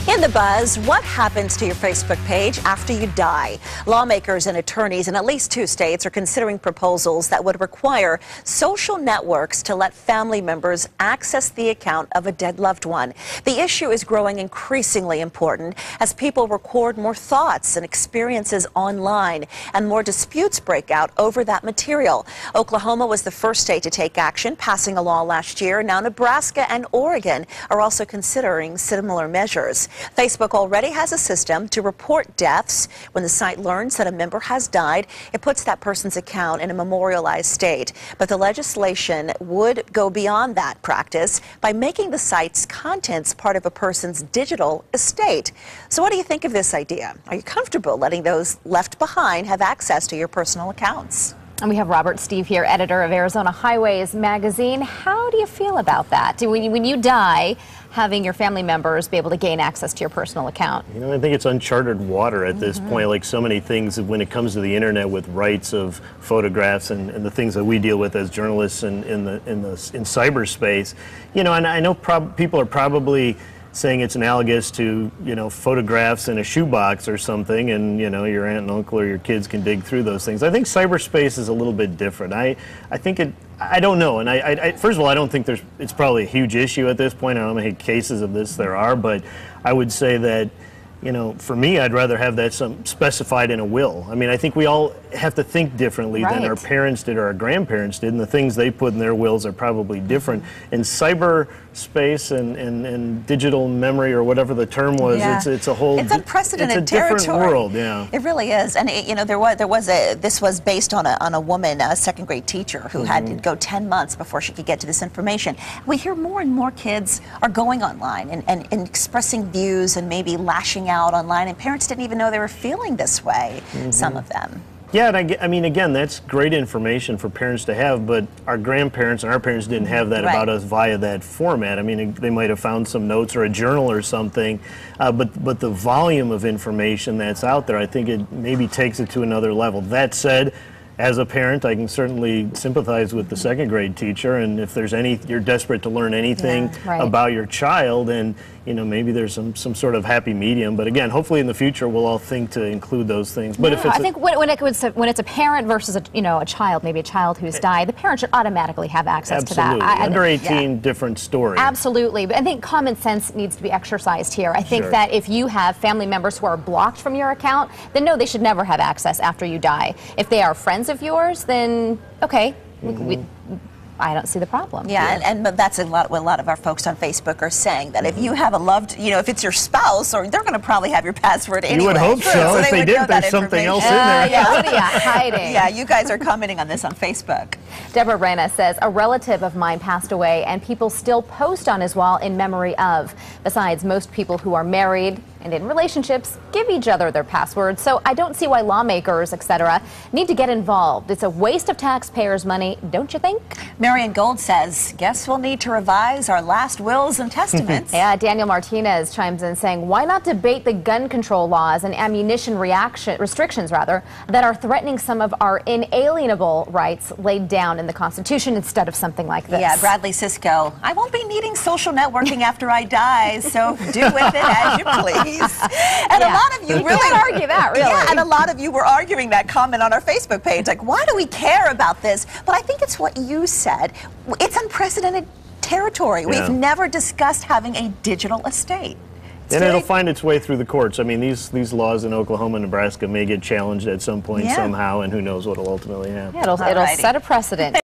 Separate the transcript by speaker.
Speaker 1: In the buzz, what happens to your Facebook page after you die? Lawmakers and attorneys in at least 2 states are considering proposals that would require social networks to let family members access the account of a dead loved one. The issue is growing increasingly important as people record more thoughts and experiences online, and more disputes break out over that material. Oklahoma was the first state to take action, passing a law last year. Now Nebraska and Oregon are also considering similar measures. Facebook already has a system to report deaths. When the site learns that a member has died, it puts that person's account in a memorialized state. But the legislation would go beyond that practice by making the site's contents part of a person's digital estate. So what do you think of this idea? Are you comfortable letting those left behind have access to your personal accounts?
Speaker 2: And we have Robert Steve here, editor of Arizona Highways magazine. How do you feel about that? When you die, having your family members be able to gain access to your personal account?
Speaker 3: You know, I think it's uncharted water at this point, like so many things when it comes to the internet with rights of photographs and the things that we deal with as journalists in cyberspace. You know, and I know people are probably saying it's analogous to, you know, photographs in a shoebox or something, and, you know, your aunt and uncle or your kids can dig through those things. I think cyberspace is a little bit different. I think I don't know, and I first of all, I don't think it's probably a huge issue at this point. I don't know how many cases of this there are, but I would say that, you know, for me, I'd rather have that specified in a will. I mean, I think we all have to think differently than our parents did or our grandparents did, and the things they put in their wills are probably different. In cyberspace and digital memory, or whatever the term was, it's a whole...
Speaker 1: It's unprecedented
Speaker 3: it's a different
Speaker 1: territory.
Speaker 3: world, yeah.
Speaker 1: It really is. And, you know, this was based on a woman, a second grade teacher, who had to go 10 months before she could get to this information. We hear more and more kids are going online and expressing views and maybe lashing out online, and parents didn't even know they were feeling this way, some of them.
Speaker 3: Yeah, and I mean, again, that's great information for parents to have, but our grandparents and our parents didn't have that about us via that format. I mean, they might have found some notes or a journal or something, but the volume of information that's out there, I think it maybe takes it to another level. That said, as a parent, I can certainly sympathize with the second grade teacher, and if there's you're desperate to learn anything about your child, and, you know, maybe there's some sort of happy medium. But again, hopefully in the future we'll all think to include those things. But if it's
Speaker 2: I think when it's a parent versus a child, maybe a child who's died, the parent should automatically have access to that.
Speaker 3: Under 18, different story.
Speaker 2: Absolutely, but I think common sense needs to be exercised here. I think that if you have family members who are blocked from your account, then no, they should never have access after you die. If they are friends of yours, then okay, I don't see the problem.
Speaker 1: Yeah, and that's what a lot of our folks on Facebook are saying, that if you have a loved, you know, if it's your spouse, or they're going to probably have your password anyway.
Speaker 3: You would hope so. If they did, there's something else in there.
Speaker 2: Yeah, what are you hiding?
Speaker 1: Yeah, you guys are commenting on this on Facebook.
Speaker 2: Deborah Reyna says, a relative of mine passed away and people still post on his wall in memory of. Besides, most people who are married and in relationships give each other their passwords, so I don't see why lawmakers, etc., need to get involved. It's a waste of taxpayers' money, don't you think?
Speaker 1: Marion Gold says, guess we'll need to revise our last wills and testaments.
Speaker 2: Yeah, Daniel Martinez chimes in saying, why not debate the gun control laws and ammunition restrictions that are threatening some of our inalienable rights laid down in the Constitution instead of something like this?
Speaker 1: Yeah, Bradley Sisko, I won't be needing social networking after I die, so do with it as you please. And a lot of you really
Speaker 2: can't argue that, really.
Speaker 1: Yeah, and a lot of you were arguing that comment on our Facebook page, like, why do we care about this? But I think it's what you said. It's unprecedented territory. We've never discussed having a digital estate.
Speaker 3: And it'll find its way through the courts. I mean, these laws in Oklahoma and Nebraska may get challenged at some point somehow, and who knows what will ultimately happen.
Speaker 2: Yeah, it'll set a precedent.